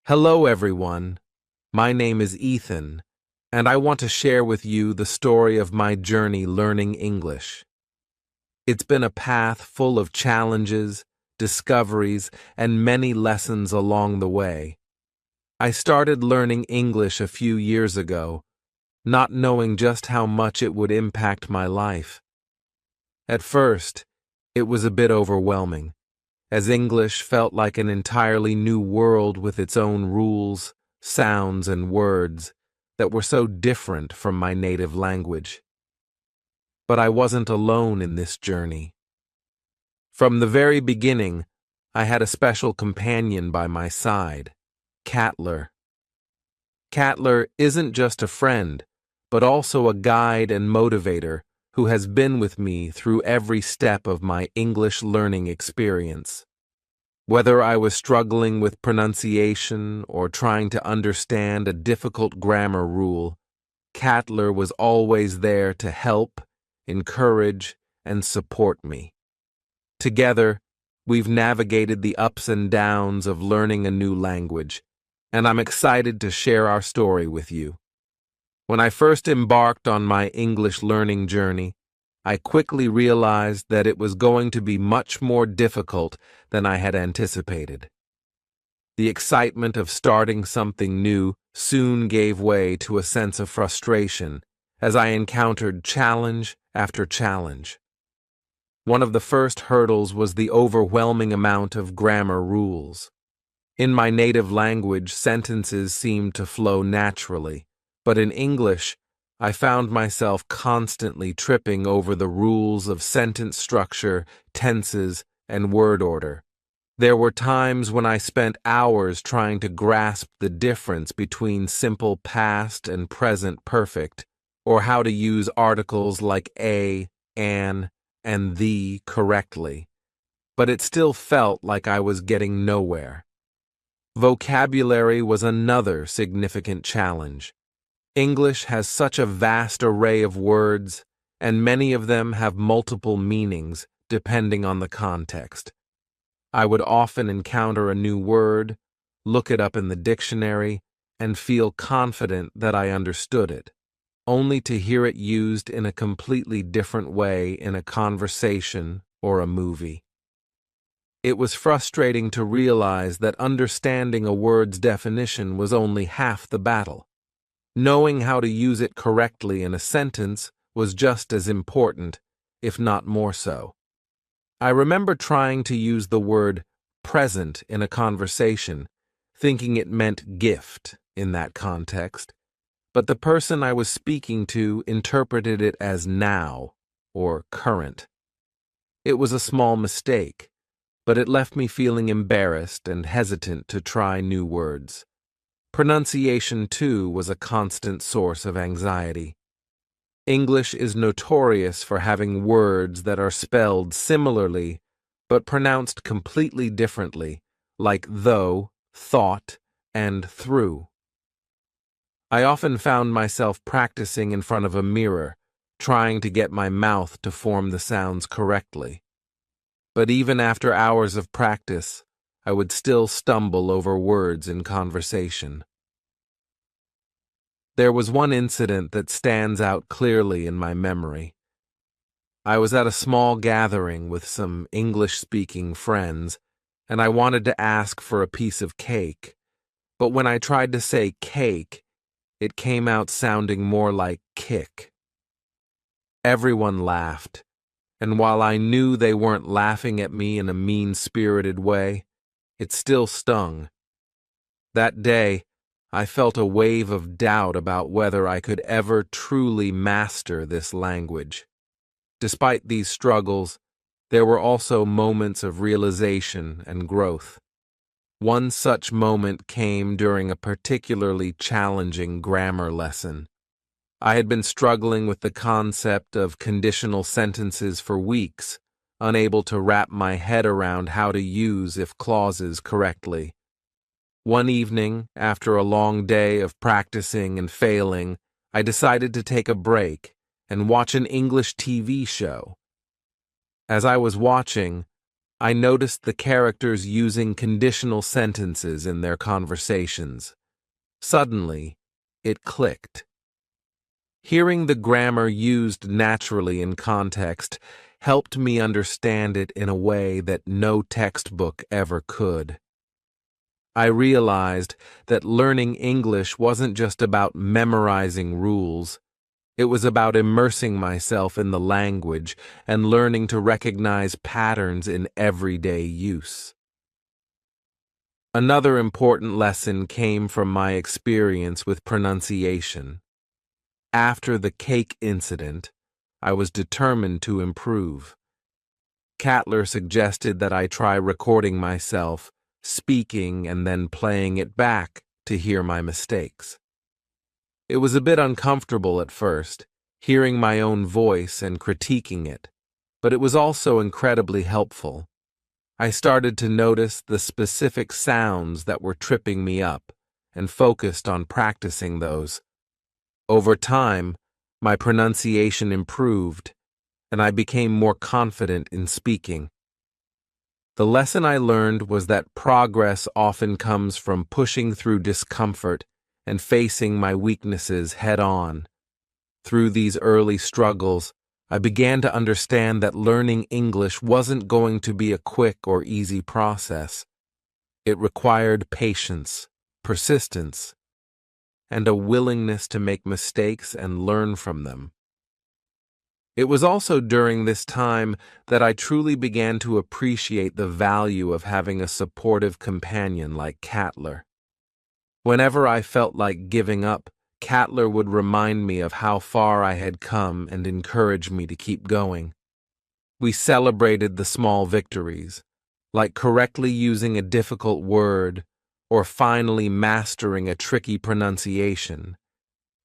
Hello, everyone. My name is Ethan, and I want to share with you the story of my journey learning English. It's been a path full of challenges, discoveries, and many lessons along the way. I started learning English a few years ago, not knowing just how much it would impact my life. At first, it was a bit overwhelming, as English felt like an entirely new world with its own rules, sounds, and words that were so different from my native language. But I wasn't alone in this journey. From the very beginning, I had a special companion by my side, Catler. Catler isn't just a friend, but also a guide and motivator who has been with me through every step of my English learning experience. Whether I was struggling with pronunciation or trying to understand a difficult grammar rule, Catler was always there to help, encourage, and support me. Together, we've navigated the ups and downs of learning a new language, and I'm excited to share our story with you. When I first embarked on my English learning journey, I quickly realized that it was going to be much more difficult than I had anticipated. The excitement of starting something new soon gave way to a sense of frustration as I encountered challenge after challenge. One of the first hurdles was the overwhelming amount of grammar rules. In my native language, sentences seemed to flow naturally, but in English, I found myself constantly tripping over the rules of sentence structure, tenses, and word order. There were times when I spent hours trying to grasp the difference between simple past and present perfect, or how to use articles like a, an, and the correctly. But it still felt like I was getting nowhere. Vocabulary was another significant challenge. English has such a vast array of words, and many of them have multiple meanings depending on the context. I would often encounter a new word, look it up in the dictionary, and feel confident that I understood it, only to hear it used in a completely different way in a conversation or a movie. It was frustrating to realize that understanding a word's definition was only half the battle. Knowing how to use it correctly in a sentence was just as important, if not more so. I remember trying to use the word present in a conversation, thinking it meant gift in that context, but the person I was speaking to interpreted it as now or current. It was a small mistake, but it left me feeling embarrassed and hesitant to try new words. Pronunciation, too, was a constant source of anxiety. English is notorious for having words that are spelled similarly but pronounced completely differently, like though, thought, and through. I often found myself practicing in front of a mirror, trying to get my mouth to form the sounds correctly. But even after hours of practice, I would still stumble over words in conversation. There was one incident that stands out clearly in my memory. I was at a small gathering with some English-speaking friends, and I wanted to ask for a piece of cake, but when I tried to say cake, it came out sounding more like kick. Everyone laughed, and while I knew they weren't laughing at me in a mean-spirited way, it still stung. That day, I felt a wave of doubt about whether I could ever truly master this language. Despite these struggles, there were also moments of realization and growth. One such moment came during a particularly challenging grammar lesson. I had been struggling with the concept of conditional sentences for weeks, unable to wrap my head around how to use if clauses correctly. One evening, after a long day of practicing and failing, I decided to take a break and watch an English TV show. As I was watching, I noticed the characters using conditional sentences in their conversations. Suddenly, it clicked. Hearing the grammar used naturally in context helped me understand it in a way that no textbook ever could. I realized that learning English wasn't just about memorizing rules. It was about immersing myself in the language and learning to recognize patterns in everyday use. Another important lesson came from my experience with pronunciation. After the cake incident, I was determined to improve. Cattler suggested that I try recording myself, speaking, and then playing it back to hear my mistakes. It was a bit uncomfortable at first, hearing my own voice and critiquing it, but it was also incredibly helpful. I started to notice the specific sounds that were tripping me up and focused on practicing those. Over time, my pronunciation improved, and I became more confident in speaking. The lesson I learned was that progress often comes from pushing through discomfort and facing my weaknesses head-on. Through these early struggles, I began to understand that learning English wasn't going to be a quick or easy process. It required patience, persistence, and a willingness to make mistakes and learn from them. It was also during this time that I truly began to appreciate the value of having a supportive companion like Cattler. Whenever I felt like giving up, Cattler would remind me of how far I had come and encourage me to keep going. We celebrated the small victories, like correctly using a difficult word or finally mastering a tricky pronunciation,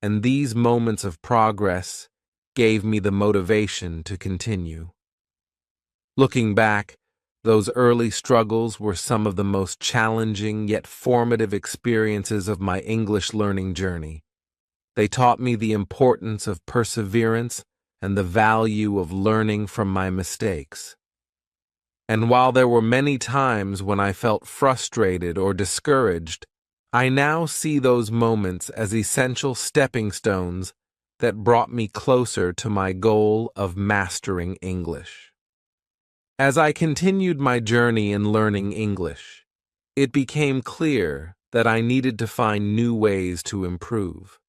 and these moments of progress gave me the motivation to continue. Looking back, those early struggles were some of the most challenging yet formative experiences of my English learning journey. They taught me the importance of perseverance and the value of learning from my mistakes. And while there were many times when I felt frustrated or discouraged, I now see those moments as essential stepping stones that brought me closer to my goal of mastering English. As I continued my journey in learning English, it became clear that I needed to find new ways to improve.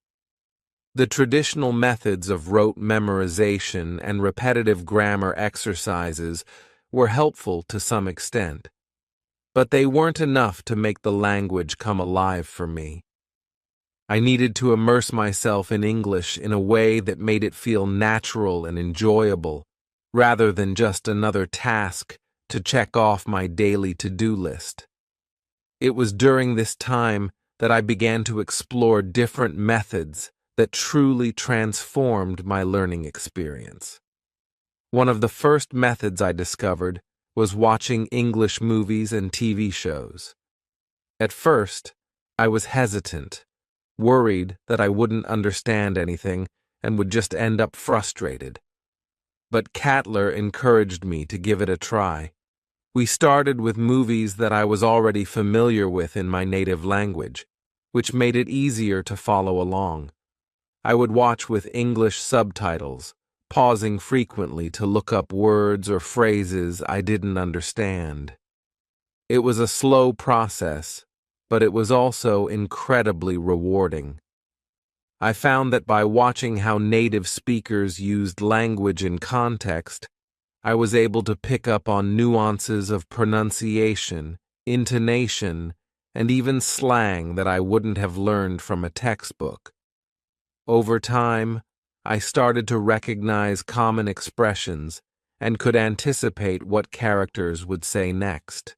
The traditional methods of rote memorization and repetitive grammar exercises were helpful to some extent, but they weren't enough to make the language come alive for me. I needed to immerse myself in English in a way that made it feel natural and enjoyable, rather than just another task to check off my daily to-do list. It was during this time that I began to explore different methods that truly transformed my learning experience. One of the first methods I discovered was watching English movies and TV shows. At first, I was hesitant, worried that I wouldn't understand anything and would just end up frustrated. But Cattler encouraged me to give it a try. We started with movies that I was already familiar with in my native language, which made it easier to follow along. I would watch with English subtitles, pausing frequently to look up words or phrases I didn't understand. It was a slow process, but it was also incredibly rewarding. I found that by watching how native speakers used language in context, I was able to pick up on nuances of pronunciation, intonation, and even slang that I wouldn't have learned from a textbook. Over time, I started to recognize common expressions and could anticipate what characters would say next.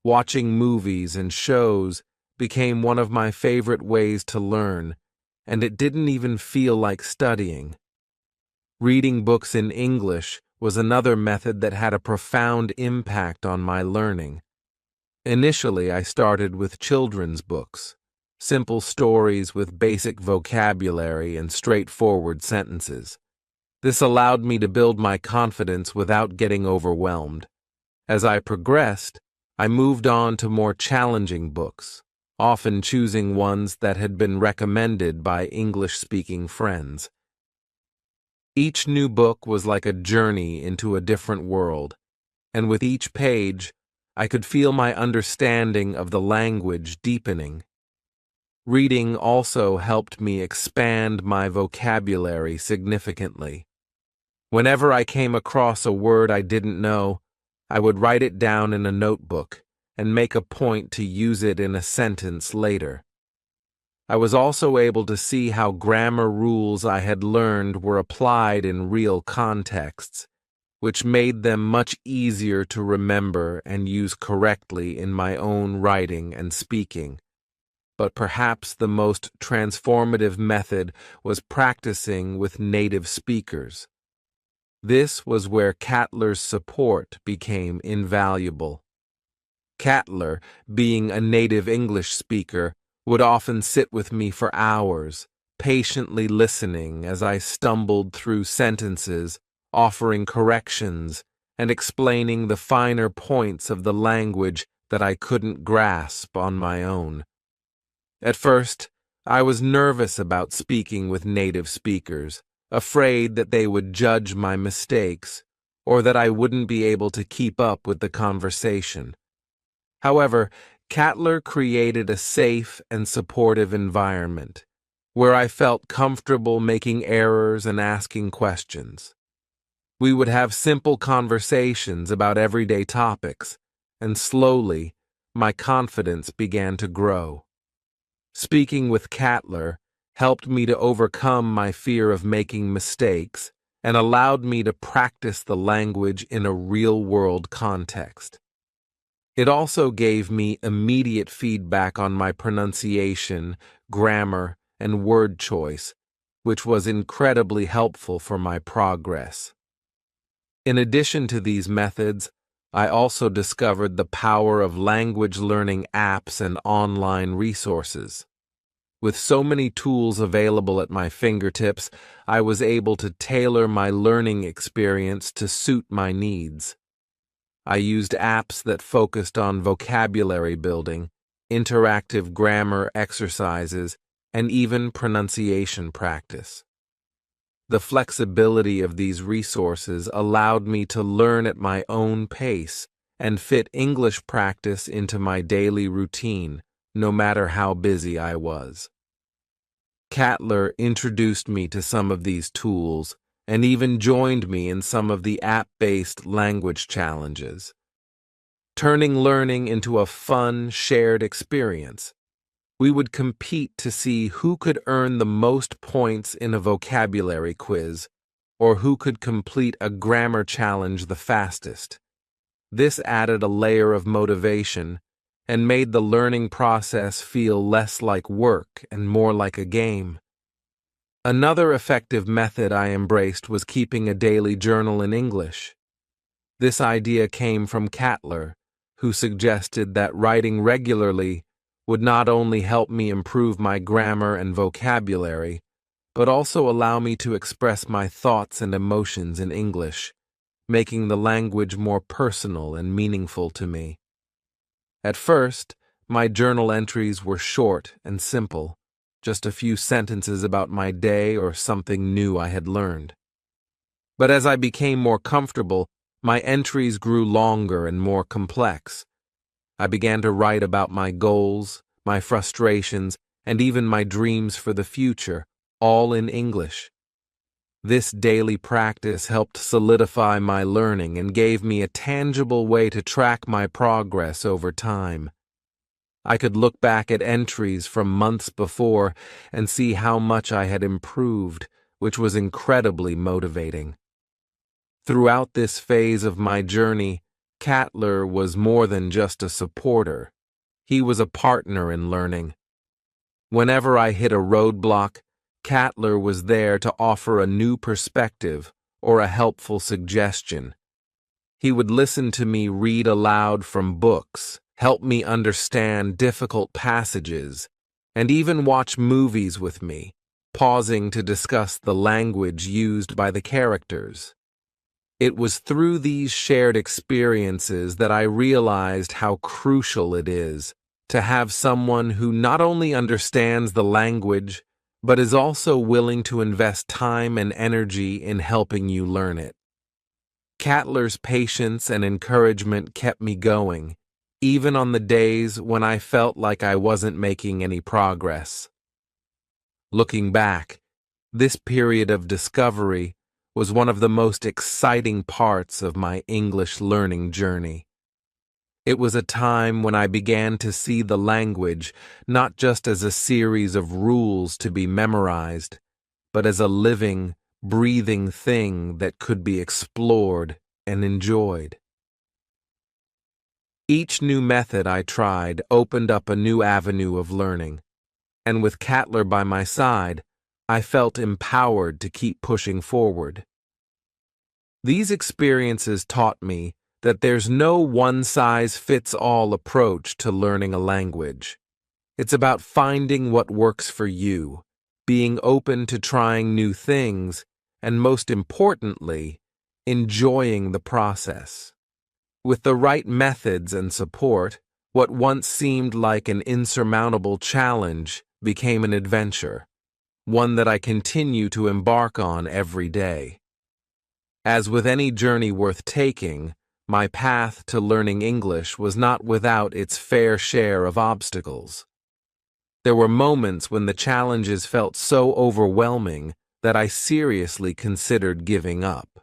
Watching movies and shows became one of my favorite ways to learn, and it didn't even feel like studying. Reading books in English was another method that had a profound impact on my learning. Initially, I started with children's books, simple stories with basic vocabulary and straightforward sentences. This allowed me to build my confidence without getting overwhelmed. As I progressed, I moved on to more challenging books, often choosing ones that had been recommended by English-speaking friends. Each new book was like a journey into a different world, and with each page, I could feel my understanding of the language deepening. Reading also helped me expand my vocabulary significantly. Whenever I came across a word I didn't know, I would write it down in a notebook and make a point to use it in a sentence later. I was also able to see how grammar rules I had learned were applied in real contexts, which made them much easier to remember and use correctly in my own writing and speaking. But perhaps the most transformative method was practicing with native speakers. This was where Cattler's support became invaluable. Cattler, being a native English speaker, would often sit with me for hours, patiently listening as I stumbled through sentences, offering corrections, and explaining the finer points of the language that I couldn't grasp on my own. At first, I was nervous about speaking with native speakers, afraid that they would judge my mistakes, or that I wouldn't be able to keep up with the conversation. However, Cattler created a safe and supportive environment, where I felt comfortable making errors and asking questions. We would have simple conversations about everyday topics, and slowly, my confidence began to grow. Speaking with Cattler helped me to overcome my fear of making mistakes and allowed me to practice the language in a real-world context. It also gave me immediate feedback on my pronunciation, grammar, and word choice, which was incredibly helpful for my progress. In addition to these methods, I also discovered the power of language learning apps and online resources. With so many tools available at my fingertips, I was able to tailor my learning experience to suit my needs. I used apps that focused on vocabulary building, interactive grammar exercises, and even pronunciation practice. The flexibility of these resources allowed me to learn at my own pace and fit English practice into my daily routine, no matter how busy I was. Cattler introduced me to some of these tools and even joined me in some of the app-based language challenges, turning learning into a fun, shared experience. We would compete to see who could earn the most points in a vocabulary quiz, or who could complete a grammar challenge the fastest. This added a layer of motivation and made the learning process feel less like work and more like a game. Another effective method I embraced was keeping a daily journal in English. This idea came from Cattler, who suggested that writing regularly would not only help me improve my grammar and vocabulary, but also allow me to express my thoughts and emotions in English, making the language more personal and meaningful to me. At first, my journal entries were short and simple, just a few sentences about my day or something new I had learned. But as I became more comfortable, my entries grew longer and more complex. I began to write about my goals, my frustrations, and even my dreams for the future, all in English. This daily practice helped solidify my learning and gave me a tangible way to track my progress over time. I could look back at entries from months before and see how much I had improved, which was incredibly motivating. Throughout this phase of my journey, Cattler was more than just a supporter. He was a partner in learning. Whenever I hit a roadblock, Cattler was there to offer a new perspective or a helpful suggestion. He would listen to me read aloud from books, help me understand difficult passages, and even watch movies with me, pausing to discuss the language used by the characters. It was through these shared experiences that I realized how crucial it is to have someone who not only understands the language, but is also willing to invest time and energy in helping you learn it. Catler's patience and encouragement kept me going, even on the days when I felt like I wasn't making any progress. Looking back, this period of discovery was one of the most exciting parts of my English learning journey. It was a time when I began to see the language not just as a series of rules to be memorized, but as a living, breathing thing that could be explored and enjoyed. Each new method I tried opened up a new avenue of learning, and with Catler by my side, I felt empowered to keep pushing forward. These experiences taught me that there's no one-size-fits-all approach to learning a language. It's about finding what works for you, being open to trying new things, and most importantly, enjoying the process. With the right methods and support, what once seemed like an insurmountable challenge became an adventure, one that I continue to embark on every day. As with any journey worth taking, my path to learning English was not without its fair share of obstacles. There were moments when the challenges felt so overwhelming that I seriously considered giving up.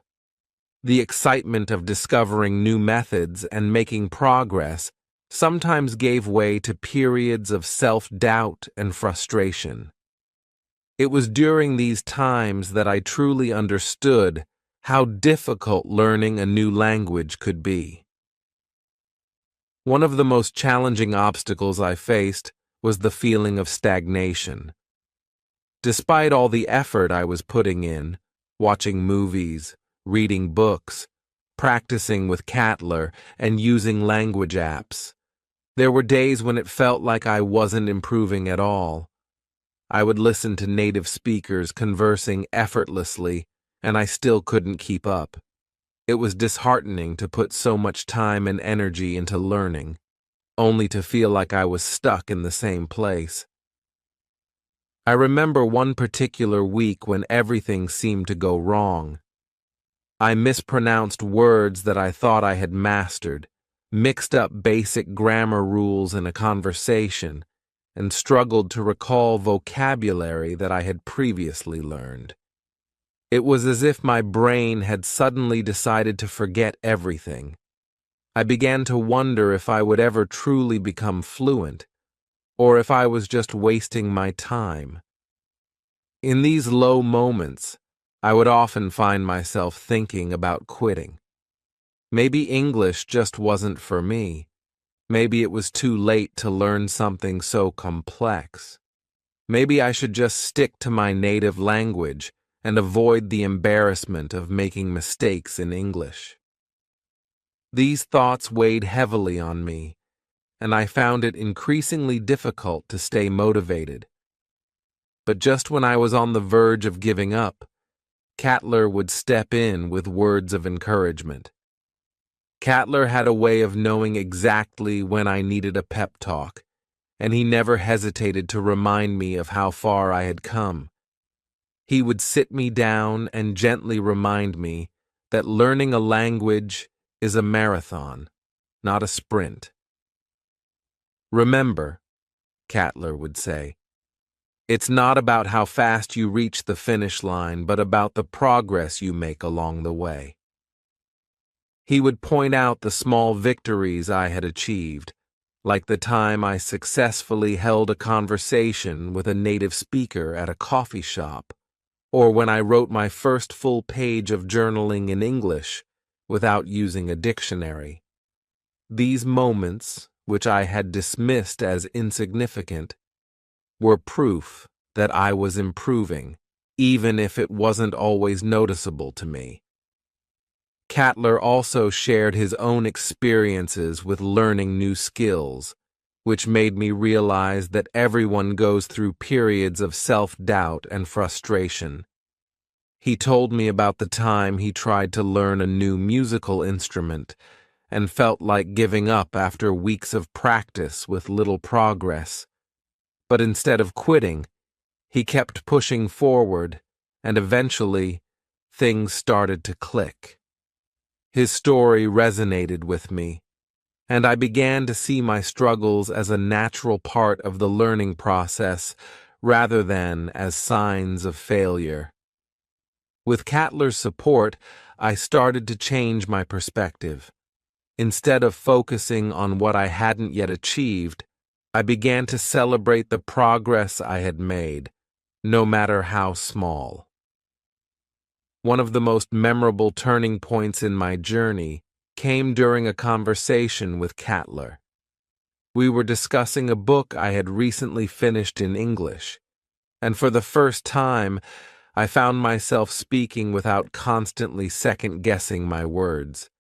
The excitement of discovering new methods and making progress sometimes gave way to periods of self-doubt and frustration. It was during these times that I truly understood how difficult learning a new language could be. One of the most challenging obstacles I faced was the feeling of stagnation. Despite all the effort I was putting in, watching movies, reading books, practicing with Catler, and using language apps, there were days when it felt like I wasn't improving at all. I would listen to native speakers conversing effortlessly, and I still couldn't keep up. It was disheartening to put so much time and energy into learning, only to feel like I was stuck in the same place. I remember one particular week when everything seemed to go wrong. I mispronounced words that I thought I had mastered, mixed up basic grammar rules in a conversation, and struggled to recall vocabulary that I had previously learned. It was as if my brain had suddenly decided to forget everything. I began to wonder if I would ever truly become fluent, or if I was just wasting my time. In these low moments, I would often find myself thinking about quitting. Maybe English just wasn't for me. Maybe it was too late to learn something so complex. Maybe I should just stick to my native language and avoid the embarrassment of making mistakes in English. These thoughts weighed heavily on me, and I found it increasingly difficult to stay motivated. But just when I was on the verge of giving up, Catler would step in with words of encouragement. Catler had a way of knowing exactly when I needed a pep talk, and he never hesitated to remind me of how far I had come. He would sit me down and gently remind me that learning a language is a marathon, not a sprint. Remember, Catler would say, it's not about how fast you reach the finish line, but about the progress you make along the way. He would point out the small victories I had achieved, like the time I successfully held a conversation with a native speaker at a coffee shop, or when I wrote my first full page of journaling in English without using a dictionary. These moments, which I had dismissed as insignificant, were proof that I was improving, even if it wasn't always noticeable to me. Catler also shared his own experiences with learning new skills, which made me realize that everyone goes through periods of self-doubt and frustration. He told me about the time he tried to learn a new musical instrument and felt like giving up after weeks of practice with little progress. But instead of quitting, he kept pushing forward, and eventually, things started to click. His story resonated with me, and I began to see my struggles as a natural part of the learning process rather than as signs of failure. With Cattler's support, I started to change my perspective. Instead of focusing on what I hadn't yet achieved, I began to celebrate the progress I had made, no matter how small. One of the most memorable turning points in my journey came during a conversation with Cattler. We were discussing a book I had recently finished in English, and for the first time, I found myself speaking without constantly second-guessing my words.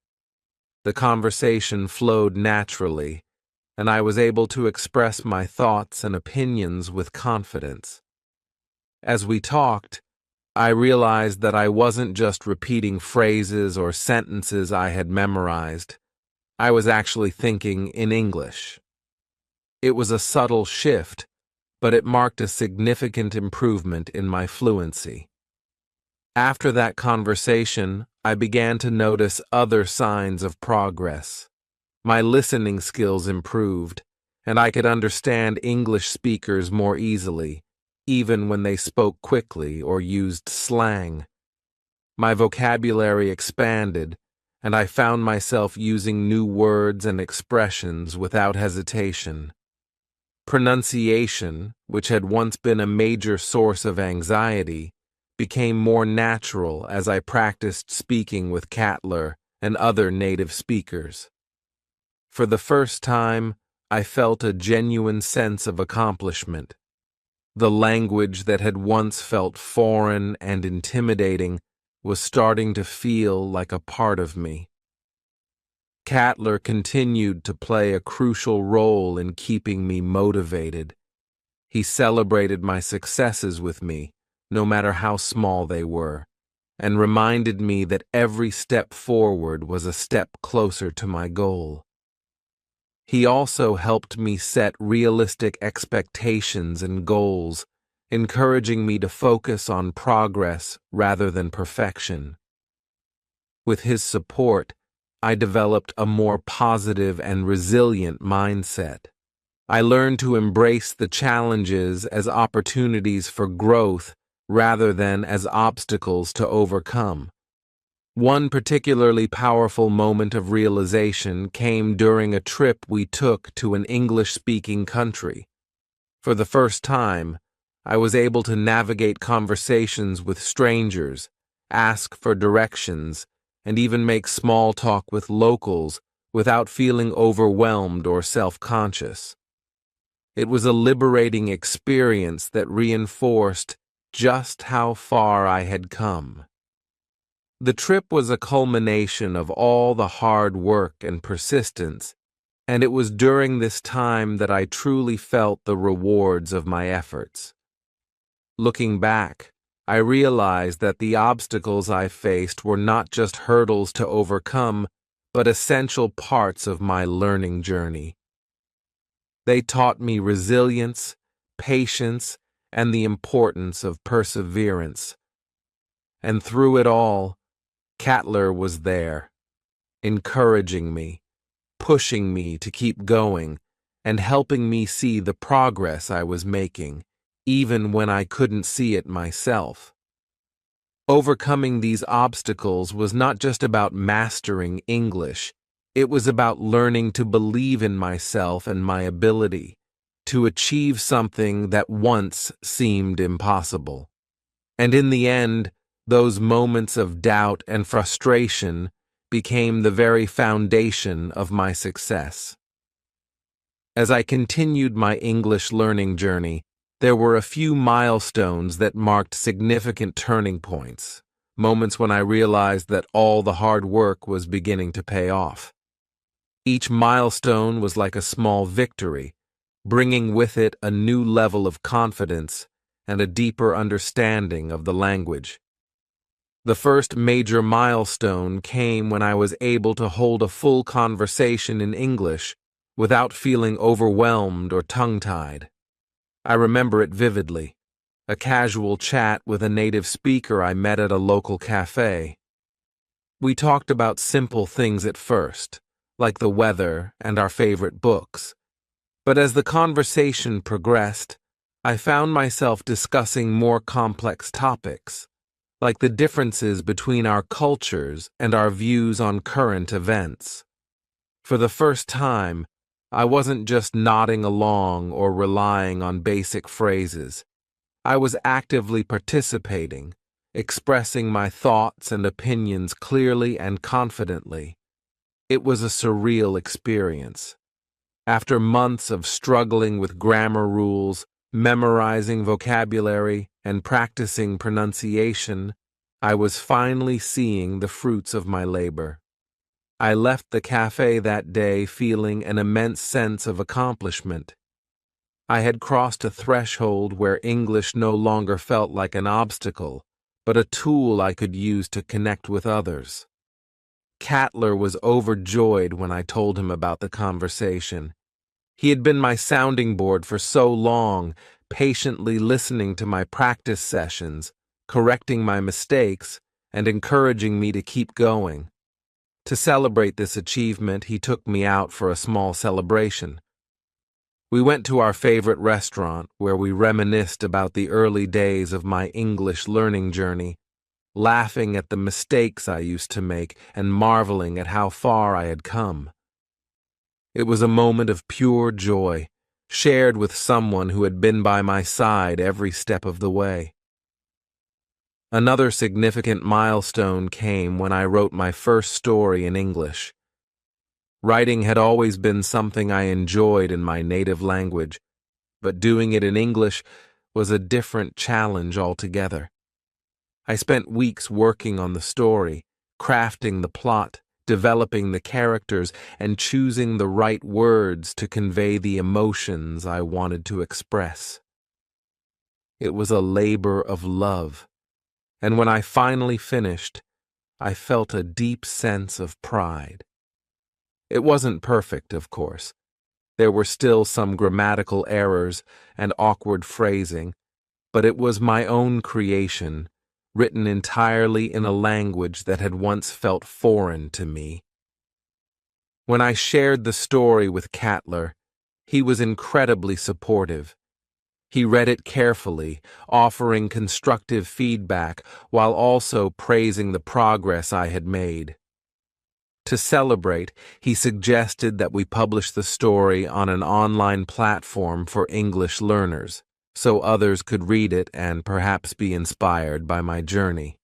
The conversation flowed naturally, and I was able to express my thoughts and opinions with confidence. As we talked, I realized that I wasn't just repeating phrases or sentences I had memorized. I was actually thinking in English. It was a subtle shift, but it marked a significant improvement in my fluency. After that conversation, I began to notice other signs of progress. My listening skills improved, and I could understand English speakers more easily, even when they spoke quickly or used slang. My vocabulary expanded, and I found myself using new words and expressions without hesitation. Pronunciation, which had once been a major source of anxiety, became more natural as I practiced speaking with Cattler and other native speakers. For the first time, I felt a genuine sense of accomplishment. The language that had once felt foreign and intimidating was starting to feel like a part of me. Cattler continued to play a crucial role in keeping me motivated. He celebrated my successes with me, no matter how small they were, and reminded me that every step forward was a step closer to my goal. He also helped me set realistic expectations and goals, encouraging me to focus on progress rather than perfection. With his support, I developed a more positive and resilient mindset. I learned to embrace the challenges as opportunities for growth rather than as obstacles to overcome. One particularly powerful moment of realization came during a trip we took to an English-speaking country. For the first time, I was able to navigate conversations with strangers, ask for directions, and even make small talk with locals without feeling overwhelmed or self-conscious. It was a liberating experience that reinforced just how far I had come. The trip was a culmination of all the hard work and persistence, and it was during this time that I truly felt the rewards of my efforts. Looking back, I realized that the obstacles I faced were not just hurdles to overcome, but essential parts of my learning journey. They taught me resilience, patience, and the importance of perseverance. And through it all, Cattler was there, encouraging me, pushing me to keep going, and helping me see the progress I was making, even when I couldn't see it myself. Overcoming these obstacles was not just about mastering English, it was about learning to believe in myself and my ability to achieve something that once seemed impossible. And in the end, those moments of doubt and frustration became the very foundation of my success. As I continued my English learning journey, there were a few milestones that marked significant turning points, moments when I realized that all the hard work was beginning to pay off. Each milestone was like a small victory, bringing with it a new level of confidence and a deeper understanding of the language. The first major milestone came when I was able to hold a full conversation in English without feeling overwhelmed or tongue-tied. I remember it vividly, a casual chat with a native speaker I met at a local cafe. We talked about simple things at first, like the weather and our favorite books. But as the conversation progressed, I found myself discussing more complex topics, like the differences between our cultures and our views on current events. For the first time, I wasn't just nodding along or relying on basic phrases. I was actively participating, expressing my thoughts and opinions clearly and confidently. It was a surreal experience. After months of struggling with grammar rules, memorizing vocabulary, and practicing pronunciation, I was finally seeing the fruits of my labor. I left the cafe that day feeling an immense sense of accomplishment. I had crossed a threshold where English no longer felt like an obstacle, but a tool I could use to connect with others. Cattler was overjoyed when I told him about the conversation. He had been my sounding board for so long, patiently listening to my practice sessions, correcting my mistakes, and encouraging me to keep going. To celebrate this achievement, he took me out for a small celebration. We went to our favorite restaurant where we reminisced about the early days of my English learning journey, laughing at the mistakes I used to make and marveling at how far I had come. It was a moment of pure joy, shared with someone who had been by my side every step of the way. Another significant milestone came when I wrote my first story in English. Writing had always been something I enjoyed in my native language, but doing it in English was a different challenge altogether. I spent weeks working on the story, crafting the plot, developing the characters, and choosing the right words to convey the emotions I wanted to express. It was a labor of love, and when I finally finished, I felt a deep sense of pride. It wasn't perfect, of course. There were still some grammatical errors and awkward phrasing, but it was my own creation, written entirely in a language that had once felt foreign to me. When I shared the story with Cattler, he was incredibly supportive. He read it carefully, offering constructive feedback while also praising the progress I had made. To celebrate, he suggested that we publish the story on an online platform for English learners, so others could read it and perhaps be inspired by my journey.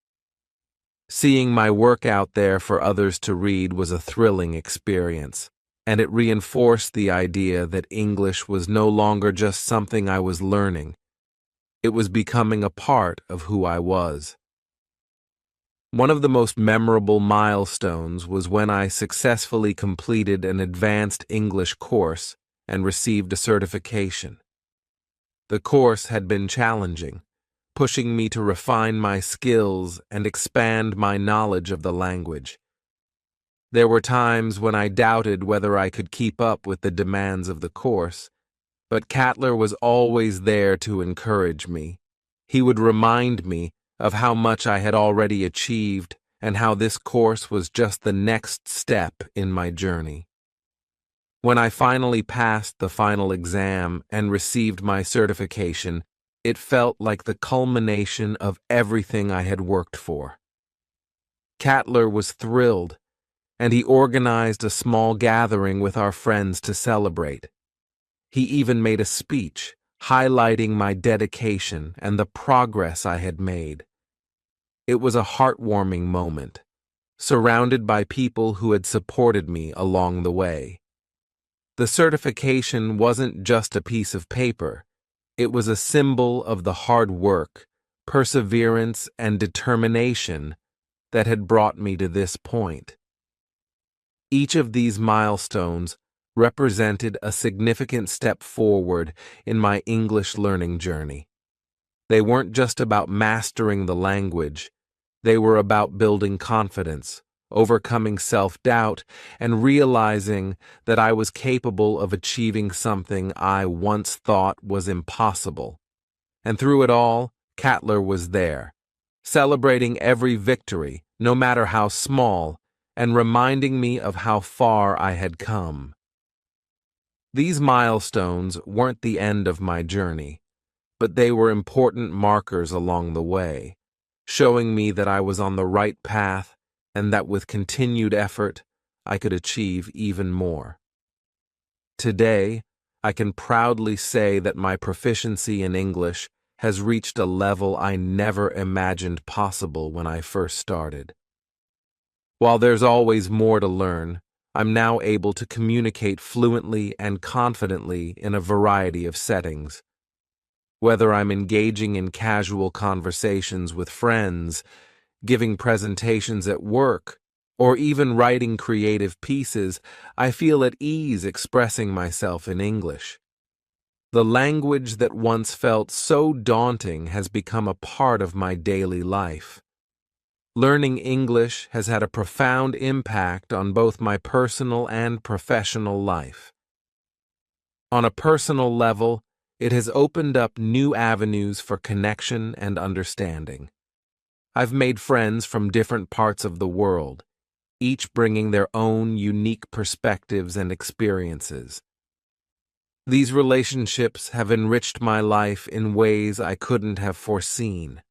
Seeing my work out there for others to read was a thrilling experience, and it reinforced the idea that English was no longer just something I was learning. It was becoming a part of who I was. One of the most memorable milestones was when I successfully completed an advanced English course and received a certification. The course had been challenging, pushing me to refine my skills and expand my knowledge of the language. There were times when I doubted whether I could keep up with the demands of the course, but Cattler was always there to encourage me. He would remind me of how much I had already achieved and how this course was just the next step in my journey. When I finally passed the final exam and received my certification, it felt like the culmination of everything I had worked for. Cattler was thrilled, and he organized a small gathering with our friends to celebrate. He even made a speech, highlighting my dedication and the progress I had made. It was a heartwarming moment, surrounded by people who had supported me along the way. The certification wasn't just a piece of paper. It was a symbol of the hard work, perseverance, and determination that had brought me to this point. Each of these milestones represented a significant step forward in my English learning journey. They weren't just about mastering the language. They were about building confidence, overcoming self-doubt, and realizing that I was capable of achieving something I once thought was impossible. And through it all, Cattler was there, celebrating every victory, no matter how small, and reminding me of how far I had come. These milestones weren't the end of my journey, but they were important markers along the way, showing me that I was on the right path and that with continued effort, I could achieve even more. Today, I can proudly say that my proficiency in English has reached a level I never imagined possible when I first started. While there's always more to learn, I'm now able to communicate fluently and confidently in a variety of settings. Whether I'm engaging in casual conversations with friends, giving presentations at work, or even writing creative pieces, I feel at ease expressing myself in English. The language that once felt so daunting has become a part of my daily life. Learning English has had a profound impact on both my personal and professional life. On a personal level, it has opened up new avenues for connection and understanding. I've made friends from different parts of the world, each bringing their own unique perspectives and experiences. These relationships have enriched my life in ways I couldn't have foreseen.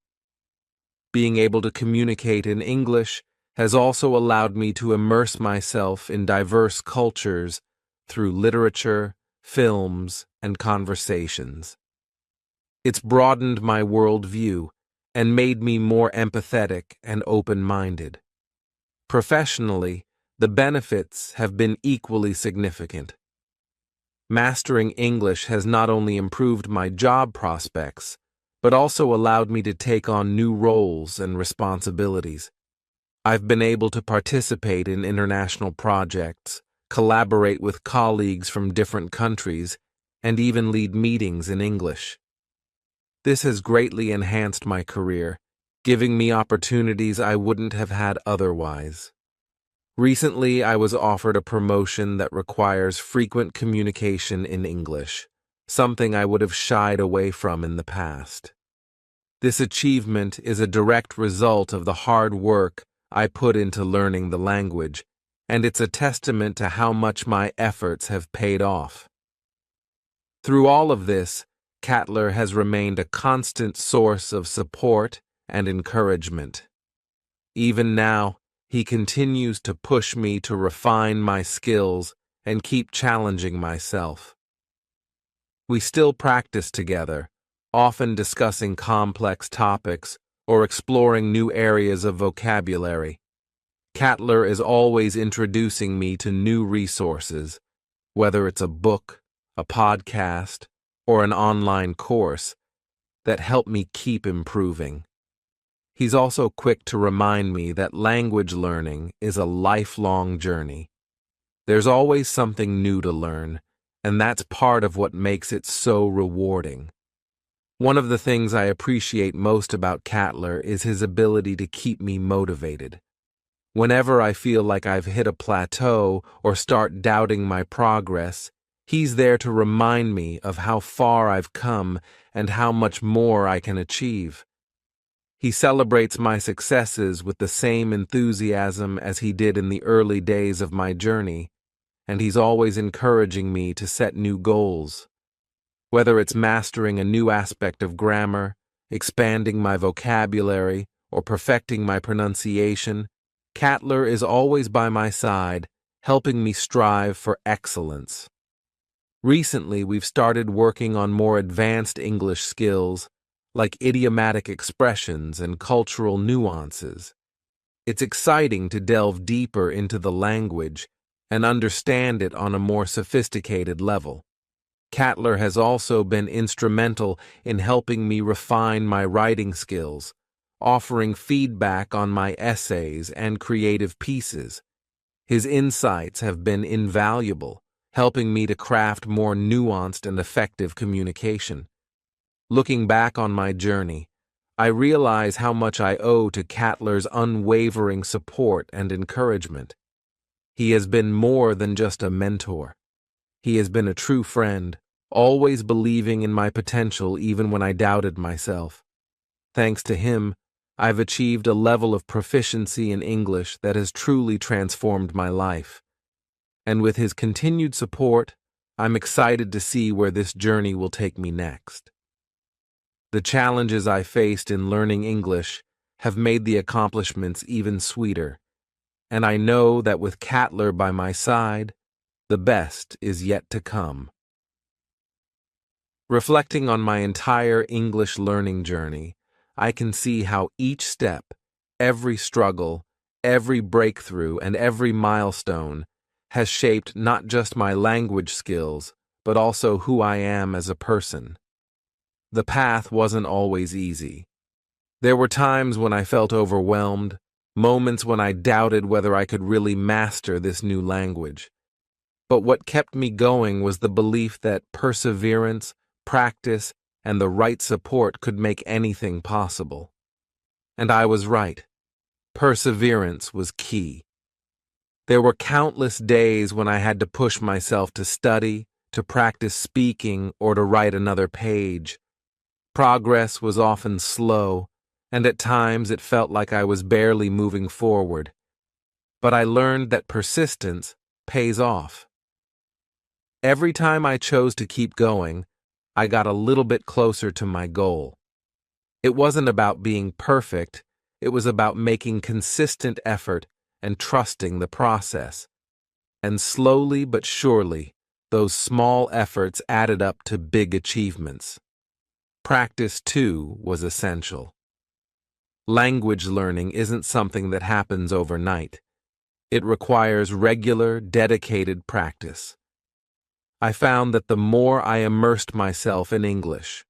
Being able to communicate in English has also allowed me to immerse myself in diverse cultures through literature, films, and conversations. It's broadened my worldview and made me more empathetic and open-minded. Professionally, the benefits have been equally significant. Mastering English has not only improved my job prospects, but also allowed me to take on new roles and responsibilities. I've been able to participate in international projects, collaborate with colleagues from different countries, and even lead meetings in English. This has greatly enhanced my career, giving me opportunities I wouldn't have had otherwise. Recently, I was offered a promotion that requires frequent communication in English, something I would have shied away from in the past. This achievement is a direct result of the hard work I put into learning the language, and it's a testament to how much my efforts have paid off. Through all of this, Cattler has remained a constant source of support and encouragement. Even now, he continues to push me to refine my skills and keep challenging myself. We still practice together, often discussing complex topics or exploring new areas of vocabulary. Cattler is always introducing me to new resources, whether it's a book, a podcast, or an online course, that help me keep improving. He's also quick to remind me that language learning is a lifelong journey. There's always something new to learn, and that's part of what makes it so rewarding. One of the things I appreciate most about Cattler is his ability to keep me motivated. Whenever I feel like I've hit a plateau or start doubting my progress, he's there to remind me of how far I've come and how much more I can achieve. He celebrates my successes with the same enthusiasm as he did in the early days of my journey, and he's always encouraging me to set new goals. Whether it's mastering a new aspect of grammar, expanding my vocabulary, or perfecting my pronunciation, Cattler is always by my side, helping me strive for excellence. Recently, we've started working on more advanced English skills, like idiomatic expressions and cultural nuances. It's exciting to delve deeper into the language and understand it on a more sophisticated level. Cattler has also been instrumental in helping me refine my writing skills, offering feedback on my essays and creative pieces. His insights have been invaluable, helping me to craft more nuanced and effective communication. Looking back on my journey, I realize how much I owe to Cattler's unwavering support and encouragement. He has been more than just a mentor. He has been a true friend, always believing in my potential even when I doubted myself. Thanks to him, I've achieved a level of proficiency in English that has truly transformed my life. And with his continued support, I'm excited to see where this journey will take me next. The challenges I faced in learning English have made the accomplishments even sweeter, and I know that with Cattler by my side, the best is yet to come. Reflecting on my entire English learning journey, I can see how each step, every struggle, every breakthrough, and every milestone has shaped not just my language skills, but also who I am as a person. The path wasn't always easy. There were times when I felt overwhelmed, moments when I doubted whether I could really master this new language. But what kept me going was the belief that perseverance, practice, and the right support could make anything possible. And I was right. Perseverance was key. There were countless days when I had to push myself to study, to practice speaking, or to write another page. Progress was often slow, and at times it felt like I was barely moving forward. But I learned that persistence pays off. Every time I chose to keep going, I got a little bit closer to my goal. It wasn't about being perfect, it was about making consistent effort and trusting the process. And slowly but surely, those small efforts added up to big achievements. Practice, too, was essential. Language learning isn't something that happens overnight. It requires regular, dedicated practice. I found that the more I immersed myself in English,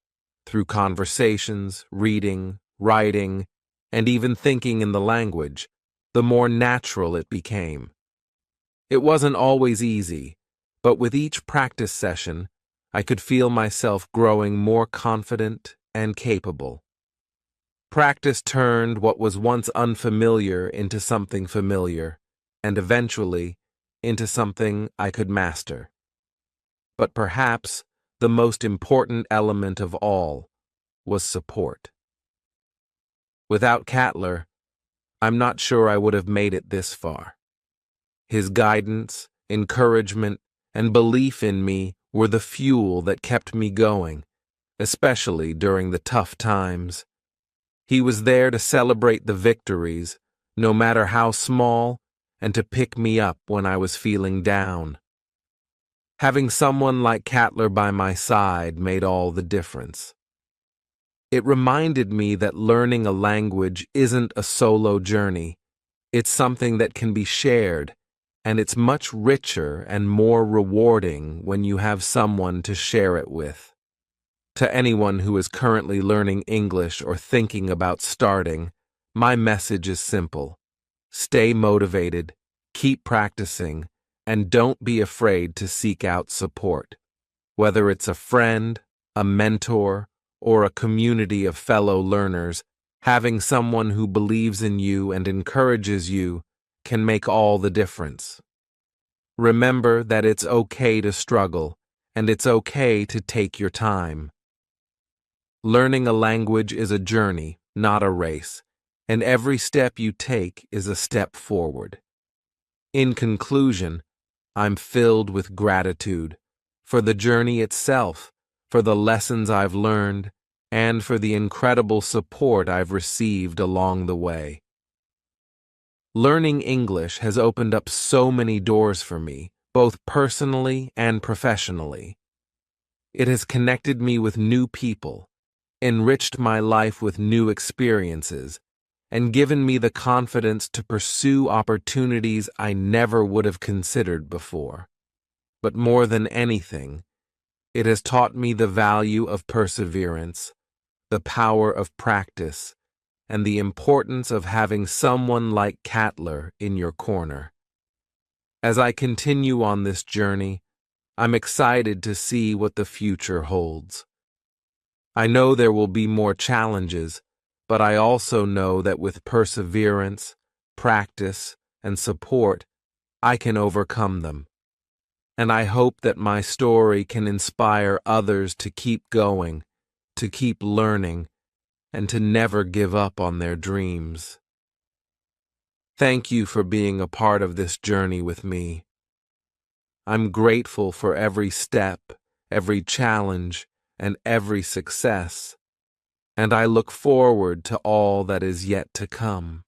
through conversations, reading, writing, and even thinking in the language, the more natural it became. It wasn't always easy, but with each practice session, I could feel myself growing more confident and capable. Practice turned what was once unfamiliar into something familiar, and eventually into something I could master. But perhaps the most important element of all was support. Without Cattler, I'm not sure I would have made it this far. His guidance, encouragement, and belief in me were the fuel that kept me going, especially during the tough times. He was there to celebrate the victories, no matter how small, and to pick me up when I was feeling down. Having someone like Cattler by my side made all the difference. It reminded me that learning a language isn't a solo journey. It's something that can be shared, and it's much richer and more rewarding when you have someone to share it with. To anyone who is currently learning English or thinking about starting, my message is simple. Stay motivated, keep practicing, and don't be afraid to seek out support. Whether it's a friend, a mentor, or a community of fellow learners, having someone who believes in you and encourages you can make all the difference. Remember that it's okay to struggle, and it's okay to take your time. Learning a language is a journey, not a race, and every step you take is a step forward. In conclusion, I'm filled with gratitude for the journey itself, for the lessons I've learned, and for the incredible support I've received along the way. Learning English has opened up so many doors for me, both personally and professionally. It has connected me with new people, enriched my life with new experiences, and given me the confidence to pursue opportunities I never would have considered before. But more than anything, it has taught me the value of perseverance, the power of practice, and the importance of having someone like Cattler in your corner. As I continue on this journey, I'm excited to see what the future holds. I know there will be more challenges, but I also know that with perseverance, practice, and support, I can overcome them. And I hope that my story can inspire others to keep going, to keep learning, and to never give up on their dreams. Thank you for being a part of this journey with me. I'm grateful for every step, every challenge, and every success, and I look forward to all that is yet to come.